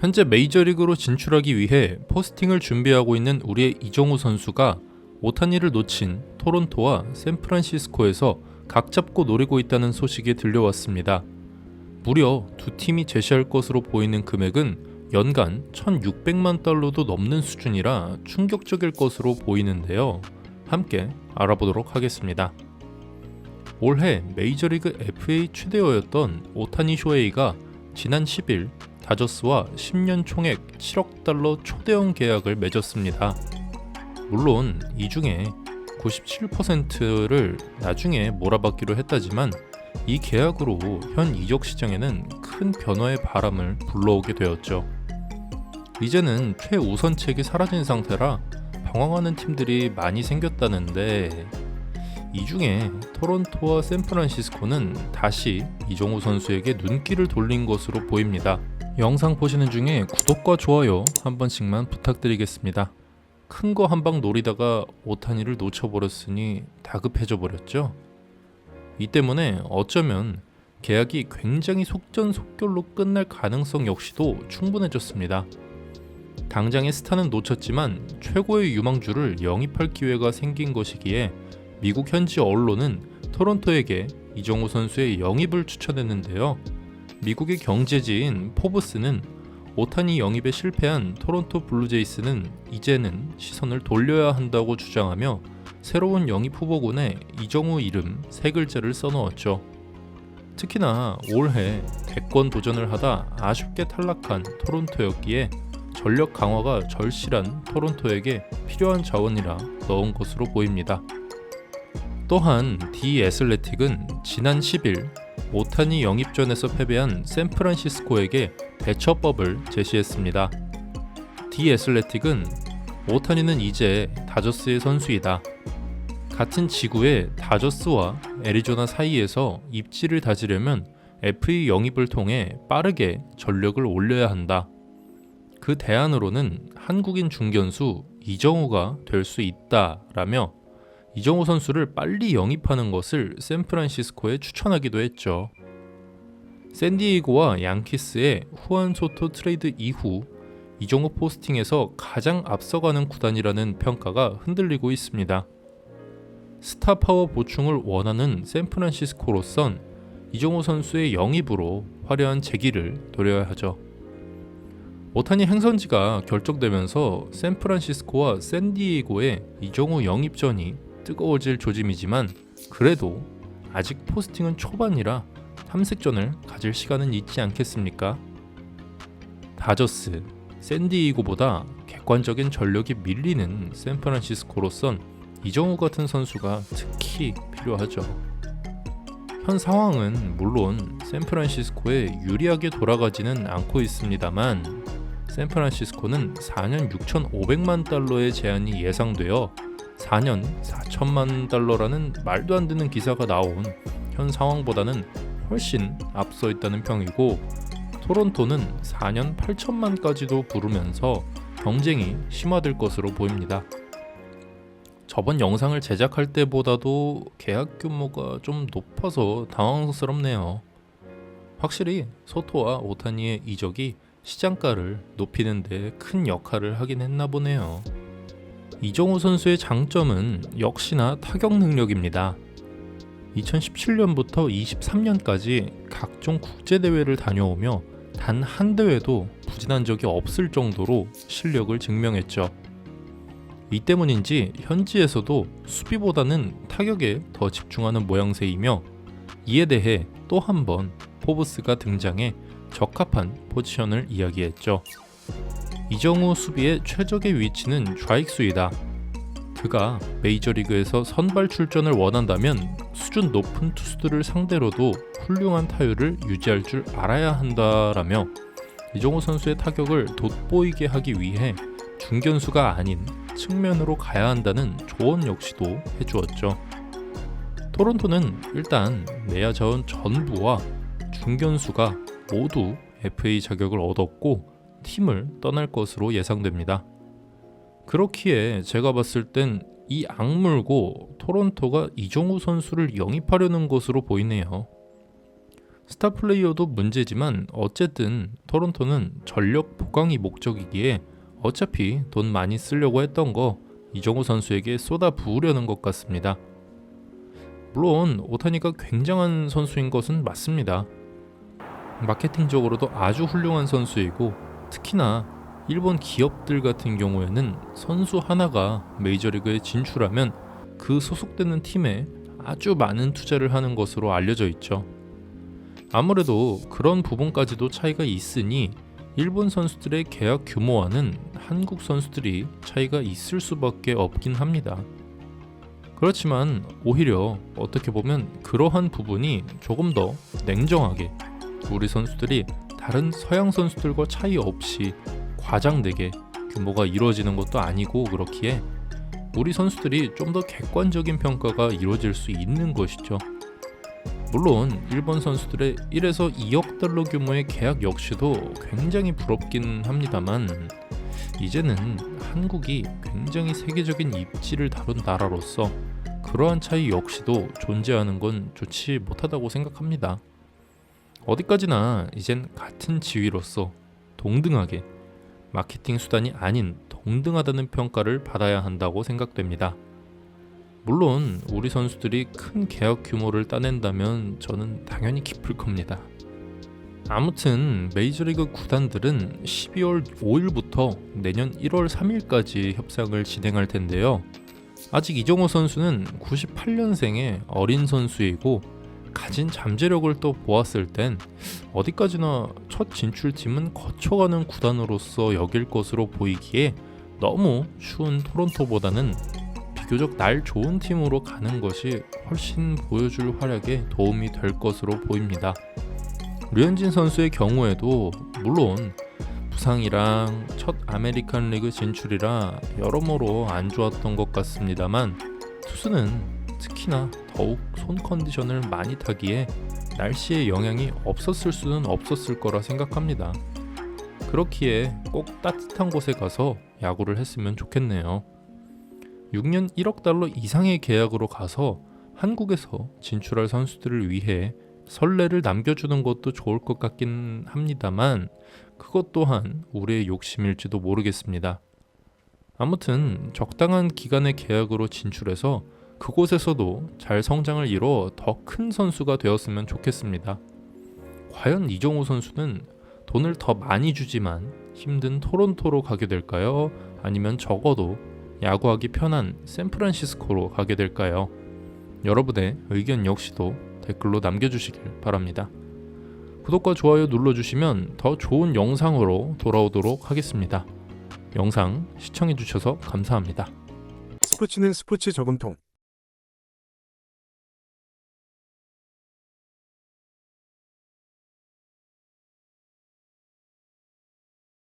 현재 메이저리그로 진출하기 위해 포스팅을 준비하고 있는 우리의 이정우 선수가 오타니를 놓친 토론토와 샌프란시스코에서 각 잡고 노리고 있다는 소식이 들려왔습니다. 무려 두 팀이 제시할 것으로 보이는 금액은 연간 1,600만 달러도 넘는 수준이라 충격적일 것으로 보이는데요. 함께 알아보도록 하겠습니다. 올해 메이저리그 FA 최대어였던 오타니 쇼헤이가 지난 10일 다저스와 10년 총액 7억 달러 초대형 계약을 맺었습니다. 물론 이 중에 97%를 나중에 몰아받기로 했다지만 이 계약으로 현 이적 시장에는 큰 변화의 바람을 불러오게 되었죠. 이제는 최우선책이 사라진 상태라 방황하는 팀들이 많이 생겼다는데 이 중에 토론토와 샌프란시스코는 다시 이정우 선수에게 눈길을 돌린 것으로 보입니다. 영상 보시는 중에 구독과 좋아요 한 번씩만 부탁드리겠습니다. 큰 거 한 방 노리다가 오타니를 놓쳐버렸으니 다급해져 버렸죠. 이 때문에 어쩌면 계약이 굉장히 속전속결로 끝날 가능성 역시도 충분해졌습니다. 당장의 스타는 놓쳤지만 최고의 유망주를 영입할 기회가 생긴 것이기에 미국 현지 언론은 토론토에게 이정우 선수의 영입을 추천했는데요. 미국의 경제지인 포브스는 오타니 영입에 실패한 토론토 블루제이스는 이제는 시선을 돌려야 한다고 주장하며 새로운 영입 후보군에 이정우 이름 세 글자를 써넣었죠. 특히나 올해 대권 도전을 하다 아쉽게 탈락한 토론토였기에 전력 강화가 절실한 토론토에게 필요한 자원이라 넣은 것으로 보입니다. 또한 디 애슬레틱은 지난 10일 오타니 영입전에서 패배한 샌프란시스코에게 대처법을 제시했습니다. 디 애슬레틱은 오타니는 이제 다저스의 선수이다. 같은 지구의 다저스와 애리조나 사이에서 입지를 다지려면 FA 영입을 통해 빠르게 전력을 올려야 한다. 그 대안으로는 한국인 중견수 이정우가 될 수 있다라며 이정우 선수를 빨리 영입하는 것을 샌프란시스코에 추천하기도 했죠. 샌디에이고와 양키스의 후안 소토 트레이드 이후 이정우 포스팅에서 가장 앞서가는 구단이라는 평가가 흔들리고 있습니다. 스타 파워 보충을 원하는 샌프란시스코로선 이정우 선수의 영입으로 화려한 재기를 노려야 하죠. 오타니 행선지가 결정되면서 샌프란시스코와 샌디에이고의 이정우 영입전이 뜨거워질 조짐이지만 그래도 아직 포스팅은 초반이라 탐색전을 가질 시간은 있지 않겠습니까? 다저스, 샌디에이고보다 객관적인 전력이 밀리는 샌프란시스코로선 이정우 같은 선수가 특히 필요하죠. 현 상황은 물론 샌프란시스코에 유리하게 돌아가지는 않고 있습니다만 샌프란시스코는 4년 6,500만 달러의 제한이 예상되어 4년 4천만 달러라는 말도 안 되는 기사가 나온 현 상황보다는 훨씬 앞서 있다는 평이고 토론토는 4년 8천만까지도 부르면서 경쟁이 심화될 것으로 보입니다. 저번 영상을 제작할 때보다도 계약 규모가 좀 높아서 당황스럽네요. 확실히 소토와 오타니의 이적이 시장가를 높이는 데 큰 역할을 하긴 했나 보네요. 이정우 선수의 장점은 역시나 타격 능력입니다. 2017년부터 23년까지 각종 국제대회를 다녀오며 단 한 대회도 부진한 적이 없을 정도로 실력을 증명했죠. 이 때문인지 현지에서도 수비보다는 타격에 더 집중하는 모양새이며 이에 대해 또 한 번 포브스가 등장해 적합한 포지션을 이야기했죠. 이정우 수비의 최적의 위치는 좌익수이다. 그가 메이저리그에서 선발 출전을 원한다면 수준 높은 투수들을 상대로도 훌륭한 타율을 유지할 줄 알아야 한다라며 이정우 선수의 타격을 돋보이게 하기 위해 중견수가 아닌 측면으로 가야 한다는 조언 역시도 해주었죠. 토론토는 일단 내야 자원 전부와 중견수가 모두 FA 자격을 얻었고 팀을 떠날 것으로 예상됩니다. 그렇기에 제가 봤을 땐 이 악물고 토론토가 이정우 선수를 영입하려는 것으로 보이네요. 스타 플레이어도 문제지만 어쨌든 토론토는 전력 보강이 목적이기에 어차피 돈 많이 쓰려고 했던 거 이정우 선수에게 쏟아 부으려는 것 같습니다. 물론 오타니가 굉장한 선수인 것은 맞습니다. 마케팅적으로도 아주 훌륭한 선수이고 특히나 일본 기업들 같은 경우에는 선수 하나가 메이저리그에 진출하면 그 소속되는 팀에 아주 많은 투자를 하는 것으로 알려져 있죠. 아무래도 그런 부분까지도 차이가 있으니 일본 선수들의 계약 규모와는 한국 선수들이 차이가 있을 수밖에 없긴 합니다. 그렇지만 오히려 어떻게 보면 그러한 부분이 조금 더 냉정하게 우리 선수들이 다른 서양 선수들과 차이 없이 과장되게 규모가 이루어지는 것도 아니고 그렇기에 우리 선수들이 좀 더 객관적인 평가가 이루어질 수 있는 것이죠. 물론 일본 선수들의 1에서 2억 달러 규모의 계약 역시도 굉장히 부럽긴 합니다만 이제는 한국이 굉장히 세계적인 입지를 다룬 나라로서 그러한 차이 역시도 존재하는 건 좋지 못하다고 생각합니다. 어디까지나 이젠 같은 지위로서 동등하게 마케팅 수단이 아닌 동등하다는 평가를 받아야 한다고 생각됩니다. 물론 우리 선수들이 큰 계약 규모를 따낸다면 저는 당연히 기쁠 겁니다. 아무튼 메이저리그 구단들은 12월 5일부터 내년 1월 3일까지 협상을 진행할 텐데요. 아직 이정우 선수는 98년생의 어린 선수이고 가진 잠재력을 또 보았을 땐 어디까지나 첫 진출팀은 거쳐가는 구단으로서 여길 것으로 보이기에 너무 쉬운 토론토보다는 비교적 날 좋은 팀으로 가는 것이 훨씬 보여줄 활약에 도움이 될 것으로 보입니다. 류현진 선수의 경우에도 물론 부상이랑 첫 아메리칸 리그 진출이라 여러모로 안 좋았던 것 같습니다만 투수는 특히나 더욱 손 컨디션을 많이 타기에 날씨의 영향이 없었을 수는 없었을 거라 생각합니다. 그렇기에 꼭 따뜻한 곳에 가서 야구를 했으면 좋겠네요. 6년 1억 달러 이상의 계약으로 가서 한국에서 진출할 선수들을 위해 선례를 남겨주는 것도 좋을 것 같긴 합니다만 그것 또한 우리의 욕심일지도 모르겠습니다. 아무튼 적당한 기간의 계약으로 진출해서 그곳에서도 잘 성장을 이뤄 더 큰 선수가 되었으면 좋겠습니다. 과연 이정우 선수는 돈을 더 많이 주지만 힘든 토론토로 가게 될까요? 아니면 적어도 야구하기 편한 샌프란시스코로 가게 될까요? 여러분의 의견 역시도 댓글로 남겨주시길 바랍니다. 구독과 좋아요 눌러주시면 더 좋은 영상으로 돌아오도록 하겠습니다. 영상 시청해주셔서 감사합니다. 스포츠는 스포츠 저금통